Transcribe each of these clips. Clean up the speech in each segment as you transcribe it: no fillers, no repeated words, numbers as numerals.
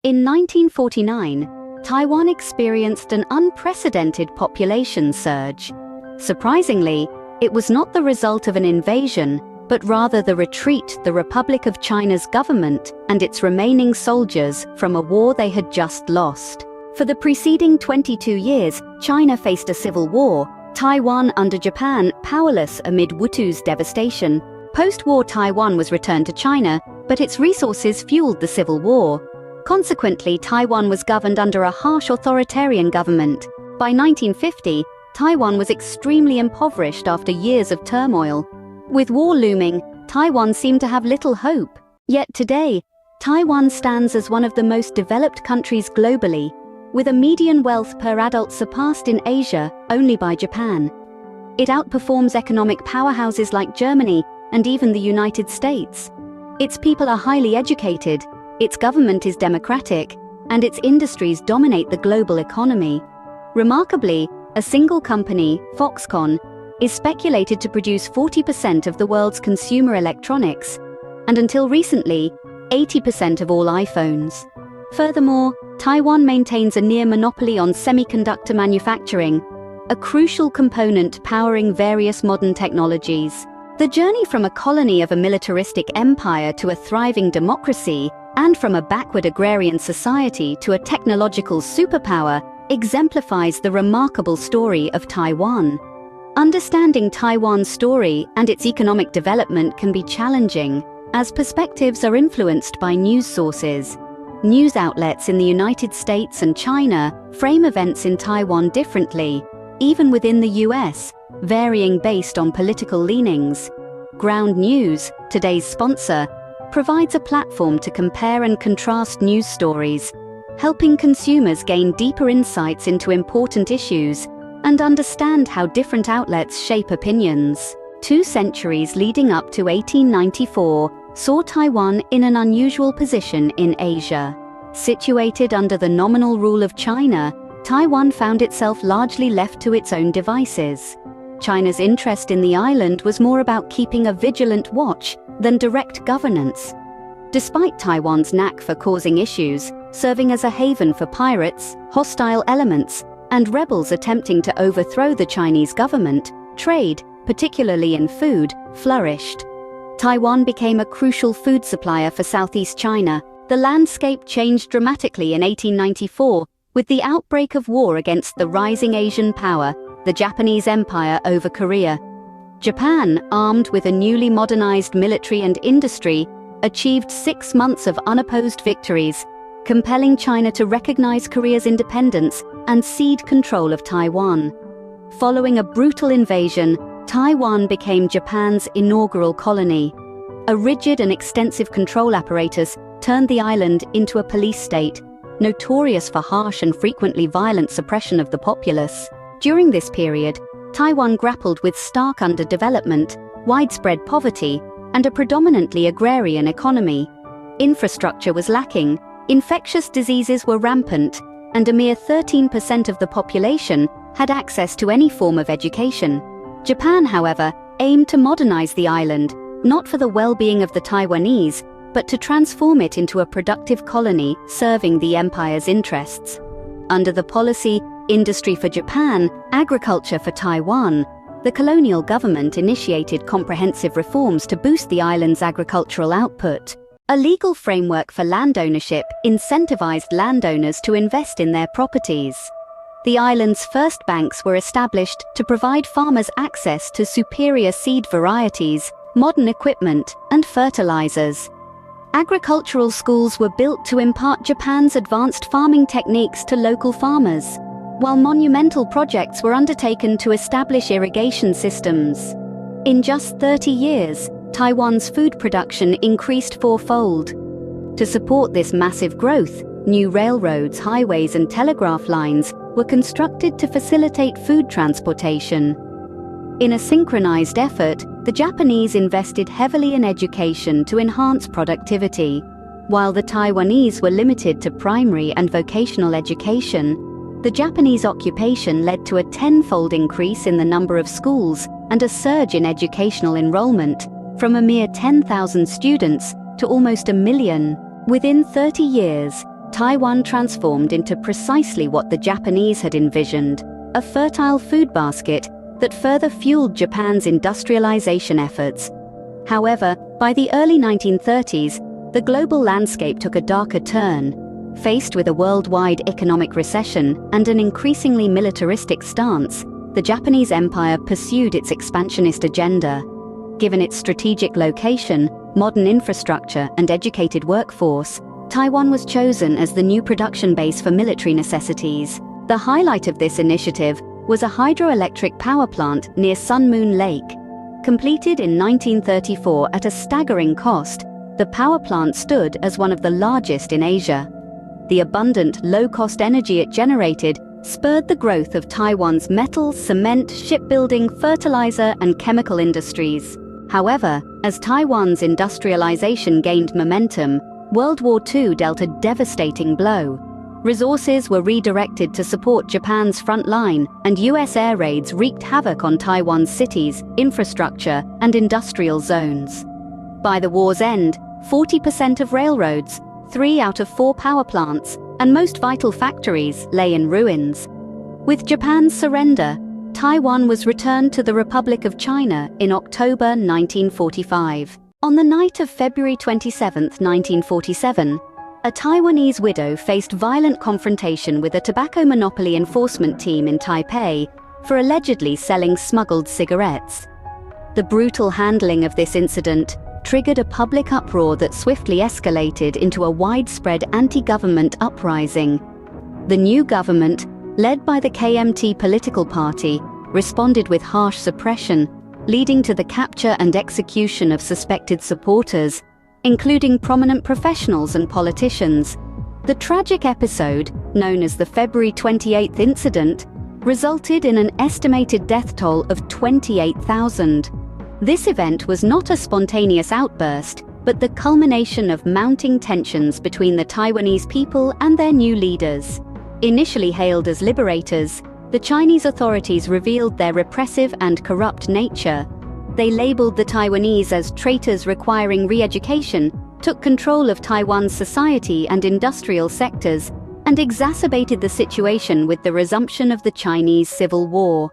In 1949, Taiwan experienced an unprecedented population surge. Surprisingly, it was not the result of an invasion, but rather the retreat the Republic of China's government and its remaining soldiers from a war they had just lost. For the preceding 22 years, China faced a civil war, Taiwan under Japan powerless amid Wutu's devastation. Post-war Taiwan was returned to China, but its resources fueled the civil war. Consequently, Taiwan was governed under a harsh authoritarian government. By 1950, Taiwan was extremely impoverished after years of turmoil. With war looming, Taiwan seemed to have little hope. Yet today, Taiwan stands as one of the most developed countries globally, with a median wealth per adult surpassed in Asia only by Japan. It outperforms economic powerhouses like Germany and even the United States. Its people are highly educated, its government is democratic, and its industries dominate the global economy. Remarkably, a single company, Foxconn, is speculated to produce 40% of the world's consumer electronics, and until recently, 80% of all iPhones. Furthermore, Taiwan maintains a near monopoly on semiconductor manufacturing, a crucial component powering various modern technologies. The journey from a colony of a militaristic empire to a thriving democracy, and from a backward agrarian society to a technological superpower, exemplifies the remarkable story of Taiwan. Understanding Taiwan's story and its economic development can be challenging, as perspectives are influenced by news sources. News outlets in the United States and China frame events in Taiwan differently, even within the US, varying based on political leanings. Ground News, today's sponsor, provides a platform to compare and contrast news stories, helping consumers gain deeper insights into important issues and understand how different outlets shape opinions. 2 centuries leading up to 1894 saw Taiwan in an unusual position in Asia. Situated under the nominal rule of China, Taiwan found itself largely left to its own devices. China's interest in the island was more about keeping a vigilant watch than direct governance. Despite Taiwan's knack for causing issues, serving as a haven for pirates, hostile elements, and rebels attempting to overthrow the Chinese government, trade, particularly in food, flourished. Taiwan became a crucial food supplier for Southeast China. The landscape changed dramatically in 1894 with the outbreak of war against the rising Asian power, the Japanese Empire over Korea. Japan, armed with a newly modernized military and industry, achieved 6 months of unopposed victories, compelling China to recognize Korea's independence and cede control of Taiwan. Following a brutal invasion, Taiwan became Japan's inaugural colony. A rigid and extensive control apparatus turned the island into a police state, notorious for harsh and frequently violent suppression of the populace. During this period, Taiwan grappled with stark underdevelopment, widespread poverty, and a predominantly agrarian economy. Infrastructure was lacking, infectious diseases were rampant, and a mere 13% of the population had access to any form of education. Japan, however, aimed to modernize the island, not for the well-being of the Taiwanese, but to transform it into a productive colony serving the empire's interests. Under the policy Industry for Japan, Agriculture for Taiwan, the colonial government initiated comprehensive reforms to boost the island's agricultural output. A legal framework for land ownership incentivized landowners to invest in their properties. The island's first banks were established to provide farmers access to superior seed varieties, modern equipment, and fertilizers. Agricultural schools were built to impart Japan's advanced farming techniques to local farmers, while monumental projects were undertaken to establish irrigation systems. In just 30 years, Taiwan's food production increased 4-fold. To support this massive growth, new railroads, highways, and telegraph lines were constructed to facilitate food transportation. In a synchronized effort, the Japanese invested heavily in education to enhance productivity. While the Taiwanese were limited to primary and vocational education, the Japanese occupation led to a 10-fold increase in the number of schools and a surge in educational enrollment, from a mere 10,000 students to almost 1 million. Within 30 years, Taiwan transformed into precisely what the Japanese had envisioned, a fertile food basket that further fueled Japan's industrialization efforts. However, by the early 1930s, the global landscape took a darker turn. Faced with a worldwide economic recession and an increasingly militaristic stance, the Japanese Empire pursued its expansionist agenda. Given its strategic location, modern infrastructure, and educated workforce, Taiwan was chosen as the new production base for military necessities. The highlight of this initiative was a hydroelectric power plant near Sun Moon Lake. Completed in 1934 at a staggering cost, the power plant stood as one of the largest in Asia. The abundant, low-cost energy it generated spurred the growth of Taiwan's metal, cement, shipbuilding, fertilizer, and chemical industries. However, as Taiwan's industrialization gained momentum, World War II dealt a devastating blow. Resources were redirected to support Japan's front line, and US air raids wreaked havoc on Taiwan's cities, infrastructure, and industrial zones. By the war's end, 40% of railroads, 3 out of 4 power plants, and most vital factories lay in ruins. With Japan's surrender, Taiwan was returned to the Republic of China in October 1945. On the night of February 27, 1947, a Taiwanese widow faced violent confrontation with a tobacco monopoly enforcement team in Taipei for allegedly selling smuggled cigarettes. The brutal handling of this incident triggered a public uproar that swiftly escalated into a widespread anti-government uprising. The new government, led by the KMT political party, responded with harsh suppression, leading to the capture and execution of suspected supporters, including prominent professionals and politicians. The tragic episode, known as the February 28th incident, resulted in an estimated death toll of 28,000. This event was not a spontaneous outburst, but the culmination of mounting tensions between the Taiwanese people and their new leaders. Initially hailed as liberators, the Chinese authorities revealed their repressive and corrupt nature. They labeled the Taiwanese as traitors requiring re-education, took control of Taiwan's society and industrial sectors, and exacerbated the situation with the resumption of the Chinese Civil War.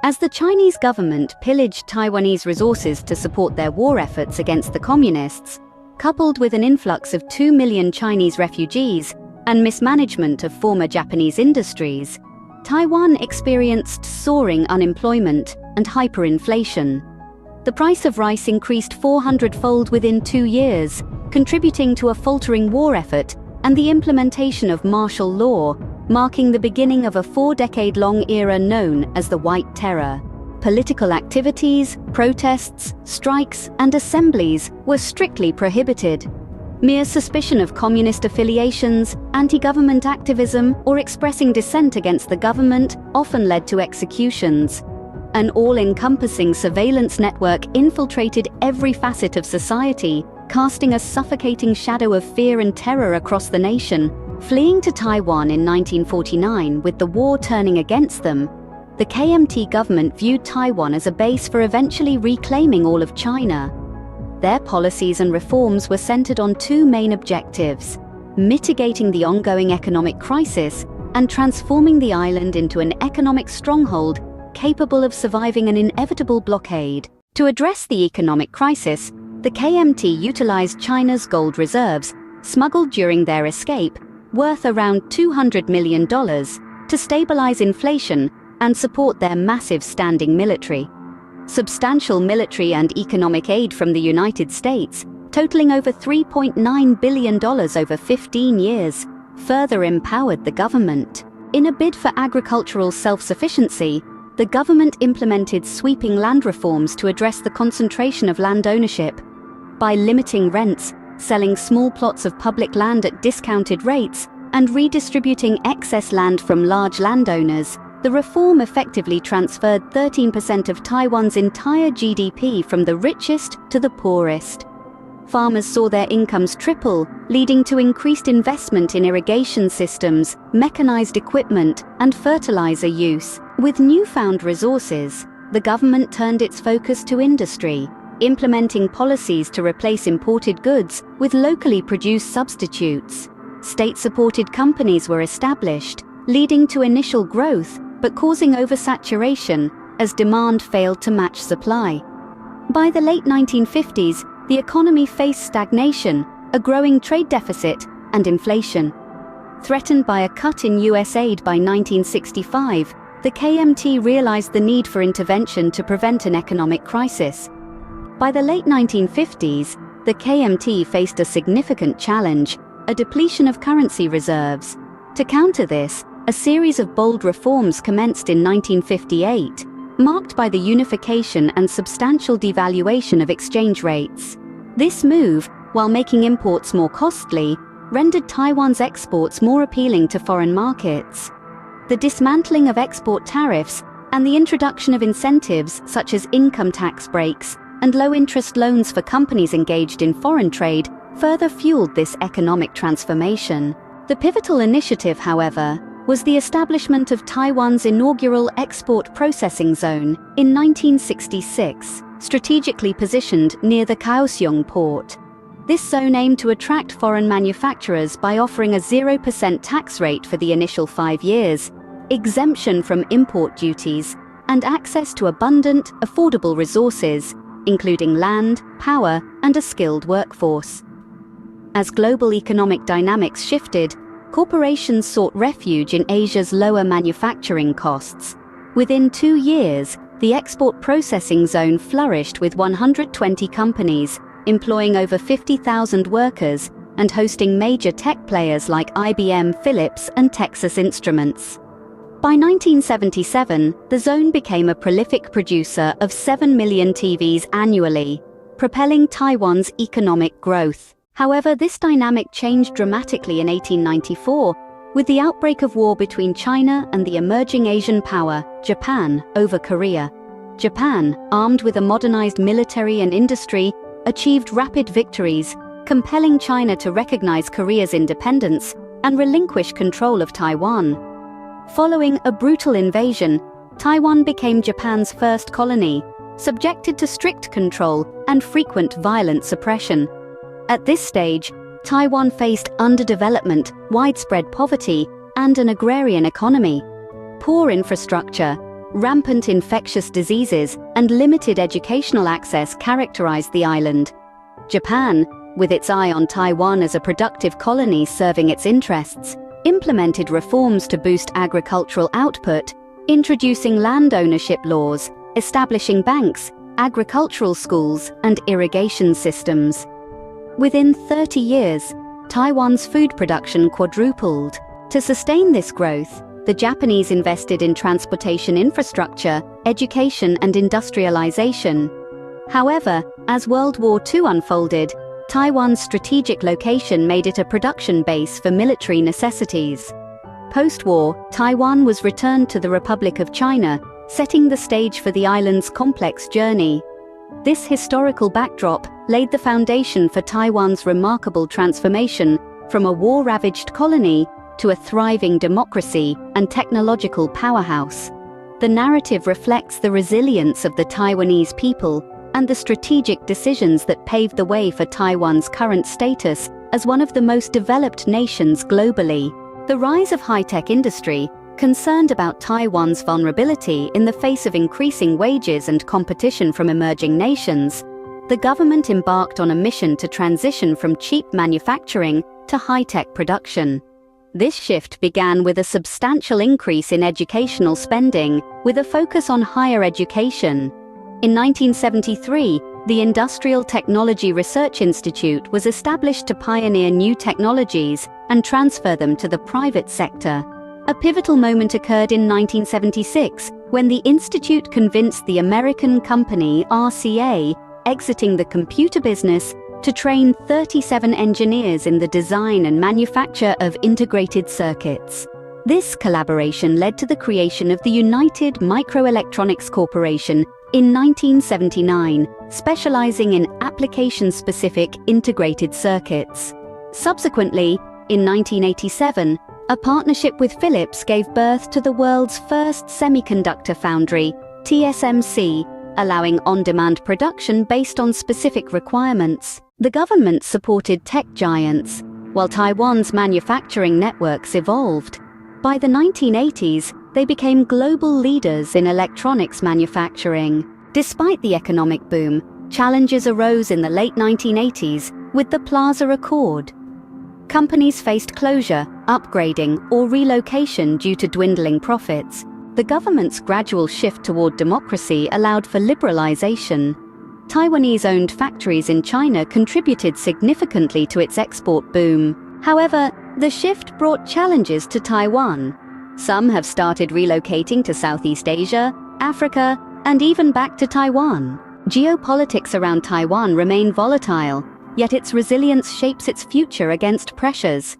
As the Chinese government pillaged Taiwanese resources to support their war efforts against the communists, coupled with an influx of 2 million Chinese refugees and mismanagement of former Japanese industries, Taiwan experienced soaring unemployment and hyperinflation. The price of rice increased 400-fold within 2 years, contributing to a faltering war effort and the implementation of martial law, marking the beginning of a 4-decade-long era known as the White Terror. Political activities, protests, strikes, and assemblies were strictly prohibited. Mere suspicion of communist affiliations, anti-government activism, or expressing dissent against the government often led to executions. An all-encompassing surveillance network infiltrated every facet of society, casting a suffocating shadow of fear and terror across the nation. Fleeing to Taiwan in 1949 with the war turning against them, the KMT government viewed Taiwan as a base for eventually reclaiming all of China. Their policies and reforms were centered on 2 main objectives: mitigating the ongoing economic crisis and transforming the island into an economic stronghold capable of surviving an inevitable blockade. To address the economic crisis, the KMT utilized China's gold reserves, smuggled during their escape, worth around $200 million, to stabilize inflation and support their massive standing military. Substantial military and economic aid from the United States, totaling over $3.9 billion over 15 years, further empowered the government. In a bid for agricultural self-sufficiency, the government implemented sweeping land reforms to address the concentration of land ownership. By limiting rents, selling small plots of public land at discounted rates, and redistributing excess land from large landowners, the reform effectively transferred 13% of Taiwan's entire GDP from the richest to the poorest. Farmers saw their incomes triple, leading to increased investment in irrigation systems, mechanized equipment, and fertilizer use. With newfound resources, the government turned its focus to industry, implementing policies to replace imported goods with locally produced substitutes. state-supported companies were established, leading to initial growth but causing oversaturation as demand failed to match supply. By the late 1950s, the economy faced stagnation, a growing trade deficit, and inflation. Threatened by a cut in US aid by 1965, the KMT realized the need for intervention to prevent an economic crisis. By the late 1950s, the KMT faced a significant challenge, a depletion of currency reserves. To counter this, a series of bold reforms commenced in 1958, marked by the unification and substantial devaluation of exchange rates. This move, while making imports more costly, rendered Taiwan's exports more appealing to foreign markets. The dismantling of export tariffs and the introduction of incentives such as income tax breaks and low-interest loans for companies engaged in foreign trade further fueled this economic transformation. The pivotal initiative, however, was the establishment of Taiwan's inaugural export processing zone in 1966, strategically positioned near the Kaohsiung port. This zone aimed to attract foreign manufacturers by offering a 0% tax rate for the initial 5 years, exemption from import duties, and access to abundant, affordable resources, including land, power, and a skilled workforce. As global economic dynamics shifted, corporations sought refuge in Asia's lower manufacturing costs. Within 2 years, the export processing zone flourished with 120 companies, employing over 50,000 workers and hosting major tech players like IBM, Philips, and Texas Instruments. By 1977, the zone became a prolific producer of 7 million TVs annually, propelling Taiwan's economic growth. However, this dynamic changed dramatically in 1894, with the outbreak of war between China and the emerging Asian power, Japan, over Korea. Japan, armed with a modernized military and industry, achieved rapid victories, compelling China to recognize Korea's independence and relinquish control of Taiwan. Following a brutal invasion, Taiwan became Japan's first colony, subjected to strict control and frequent violent suppression. At this stage, Taiwan faced underdevelopment, widespread poverty, and an agrarian economy. Poor infrastructure, rampant infectious diseases, and limited educational access characterized the island. Japan, with its eye on Taiwan as a productive colony serving its interests, implemented reforms to boost agricultural output, introducing land ownership laws, establishing banks, agricultural schools, and irrigation systems. Within 30 years, Taiwan's food production quadrupled. To sustain this growth, the Japanese invested in transportation infrastructure, education, and industrialization. However, as World War II unfolded, Taiwan's strategic location made it a production base for military necessities. Post-war, Taiwan was returned to the Republic of China, setting the stage for the island's complex journey. This historical backdrop laid the foundation for Taiwan's remarkable transformation from a war-ravaged colony to a thriving democracy and technological powerhouse. The narrative reflects the resilience of the Taiwanese people and the strategic decisions that paved the way for Taiwan's current status as one of the most developed nations globally. The rise of high-tech industry, concerned about Taiwan's vulnerability in the face of increasing wages and competition from emerging nations, the government embarked on a mission to transition from cheap manufacturing to high-tech production. This shift began with a substantial increase in educational spending, with a focus on higher education. In 1973, the Industrial Technology Research Institute was established to pioneer new technologies and transfer them to the private sector. A pivotal moment occurred in 1976, when the institute convinced the American company RCA, exiting the computer business, to train 37 engineers in the design and manufacture of integrated circuits. This collaboration led to the creation of the United Microelectronics Corporation in 1979, specializing in application-specific integrated circuits. Subsequently, in 1987, a partnership with Philips gave birth to the world's first semiconductor foundry, TSMC, allowing on-demand production based on specific requirements. The government supported tech giants, while Taiwan's manufacturing networks evolved. By the 1980s, they became global leaders in electronics manufacturing. Despite the economic boom, challenges arose in the late 1980s with the Plaza Accord. Companies faced closure, upgrading, or relocation due to dwindling profits. The government's gradual shift toward democracy allowed for liberalization. Taiwanese-owned factories in China contributed significantly to its export boom. However, the shift brought challenges to Taiwan. Some have started relocating to Southeast Asia, Africa, and even back to Taiwan. Geopolitics around Taiwan remain volatile, yet its resilience shapes its future against pressures.